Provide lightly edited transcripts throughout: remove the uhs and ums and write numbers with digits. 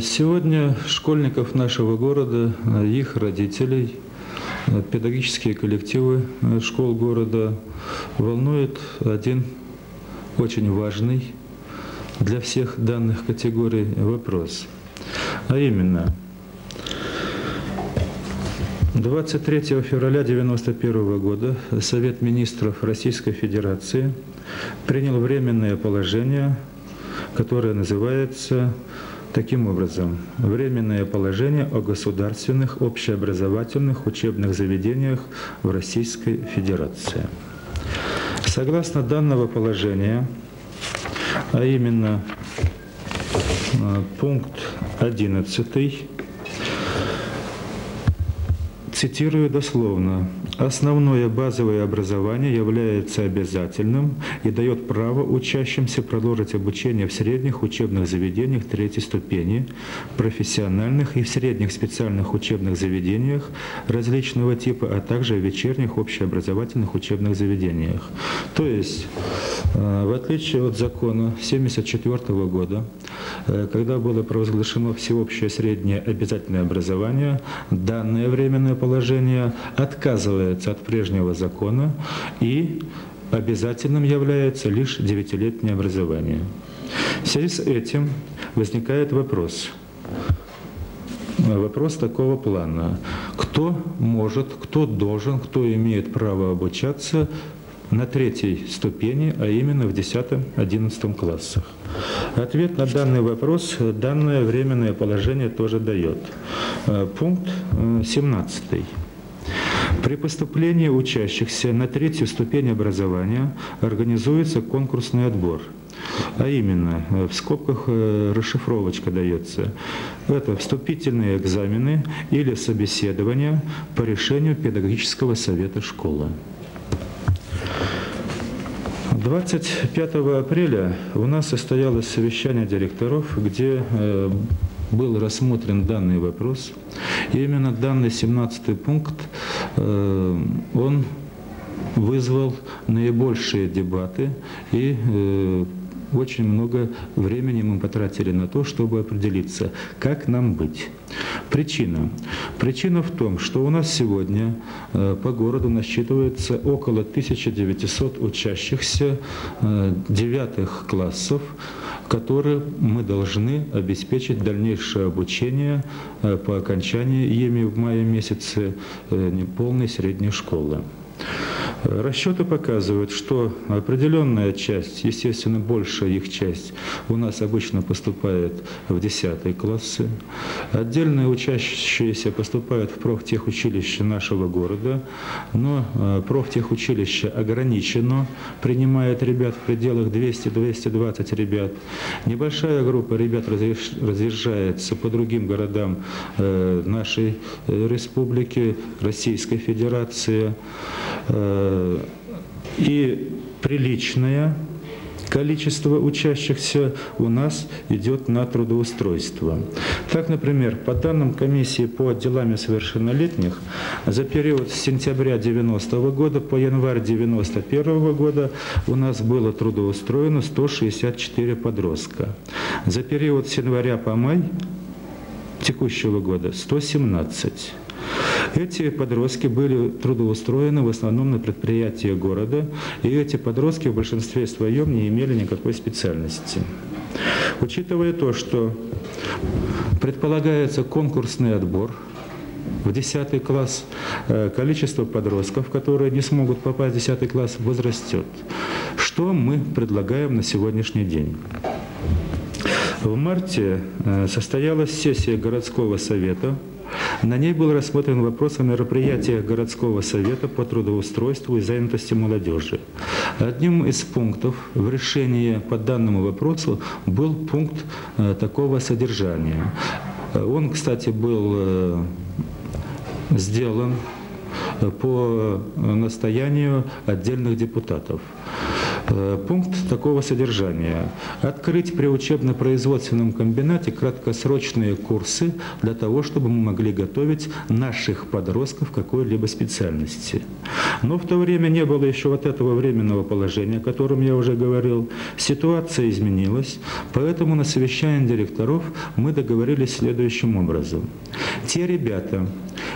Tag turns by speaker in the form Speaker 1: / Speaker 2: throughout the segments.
Speaker 1: Сегодня школьников нашего города, их родителей, педагогические коллективы школ города волнует один очень важный для всех данных категорий вопрос. А именно, 23 февраля 1991 года Совет министров Российской Федерации принял временное положение, которое называется таким образом: «Временное положение о государственных общеобразовательных учебных заведениях в Российской Федерации». Согласно данного положения, а именно пункт 11, цитирую дословно: «Основное базовое образование является обязательным и дает право учащимся продолжить обучение в средних учебных заведениях третьей ступени, профессиональных и в средних специальных учебных заведениях различного типа, а также в вечерних общеобразовательных учебных заведениях». То есть, в отличие от закона 1974 года, когда было провозглашено всеобщее среднее обязательное образование, данное временное положение отказывается от прежнего закона, и обязательным является лишь 9-летнее образование. В связи с этим возникает вопрос. Вопрос такого плана: кто может, кто должен, кто имеет право обучаться на третьей ступени, а именно в 10-11 классах? Ответ на данный вопрос данное временное положение тоже дает. Пункт 17. При поступлении учащихся на третью ступень образования организуется конкурсный отбор. А именно, в скобках расшифровочка дается: это вступительные экзамены или собеседования по решению педагогического совета школы. 25 апреля у нас состоялось совещание директоров, где был рассмотрен данный вопрос. И именно данный 17-й пункт, он вызвал наибольшие дебаты, и очень много времени мы потратили на то, чтобы определиться, как нам быть. Причина. Причина в том, что у нас сегодня по городу насчитывается около 1900 учащихся 9 классов, которым мы должны обеспечить дальнейшее обучение по окончании ими в мае месяце неполной средней школы. Расчеты показывают, что определенная часть, естественно, большая их часть, у нас обычно поступает в 10 классы. Отдельные учащиеся поступают в профтехучилище нашего города, но профтехучилище ограничено, принимает ребят в пределах 200-220 ребят. Небольшая группа ребят разъезжается по другим городам нашей республики, Российской Федерации. И приличное количество учащихся у нас идет на трудоустройство. Так, например, по данным комиссии по делам совершеннолетних, за период с сентября 1990 года по январь 1991 года у нас было трудоустроено 164 подростка. За период с января по май текущего года 117. Эти подростки были трудоустроены в основном на предприятия города, и эти подростки в большинстве своем не имели никакой специальности. Учитывая то, что предполагается конкурсный отбор в 10 класс, количество подростков, которые не смогут попасть в 10 класс, возрастет. Что мы предлагаем на сегодняшний день? В марте состоялась сессия городского совета. На ней был рассмотрен вопрос о мероприятиях городского совета по трудоустройству и занятости молодежи. Одним из пунктов в решении по данному вопросу был пункт такого содержания. Он, кстати, был сделан по настоянию отдельных депутатов. Пункт такого содержания. Открыть при учебно-производственном комбинате краткосрочные курсы для того, чтобы мы могли готовить наших подростков к какой-либо специальности. Но в то время не было еще вот этого временного положения, о котором я уже говорил. Ситуация изменилась, поэтому на совещании директоров мы договорились следующим образом. Те ребята,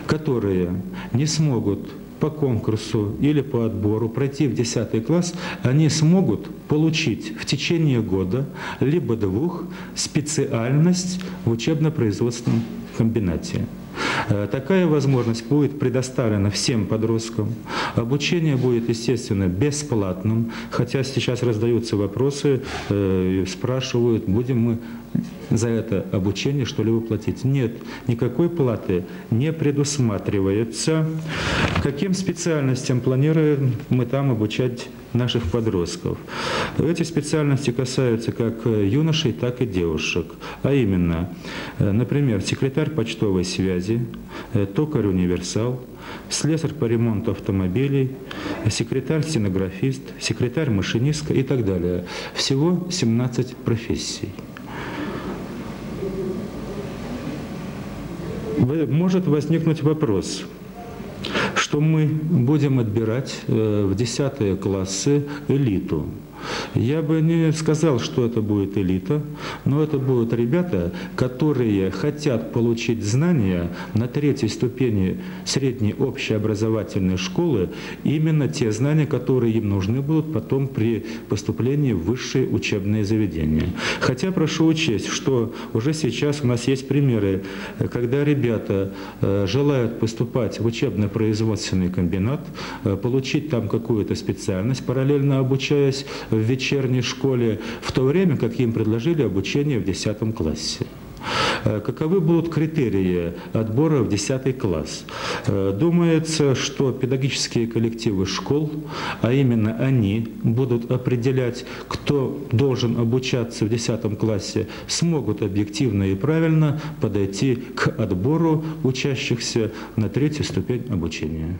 Speaker 1: которые не смогут по конкурсу или по отбору пройти в 10 класс, они смогут получить в течение года либо 2 специальность в учебно-производственном комбинате. Такая возможность будет предоставлена всем подросткам. Обучение будет, естественно, бесплатным, хотя сейчас раздаются вопросы, спрашивают, будем мы за это обучение что-либо платить. Нет, никакой платы не предусматривается. Каким специальностям планируем мы там обучать наших подростков? Эти специальности касаются как юношей, так и девушек. А именно, например, секретарь почтовой связи, токарь-универсал, слесарь по ремонту автомобилей, секретарь-стенографист, секретарь-машинистка и так далее. Всего 17 профессий. Может возникнуть вопрос, что мы будем отбирать в 10 классы элиту. Я бы не сказал, что это будет элита, но это будут ребята, которые хотят получить знания на 3-й ступени средней общеобразовательной школы, именно те знания, которые им нужны будут потом при поступлении в высшие учебные заведения. Хотя прошу учесть, что уже сейчас у нас есть примеры, когда ребята желают поступать в учебно-производственный комбинат, получить там какую-то специальность, параллельно обучаясь в вечерней школе, в то время как им предложили обучение в 10 классе. Каковы будут критерии отбора в 10 класс? Думается, что педагогические коллективы школ, а именно они будут определять, кто должен обучаться в 10 классе, смогут объективно и правильно подойти к отбору учащихся на 3-ю ступень обучения.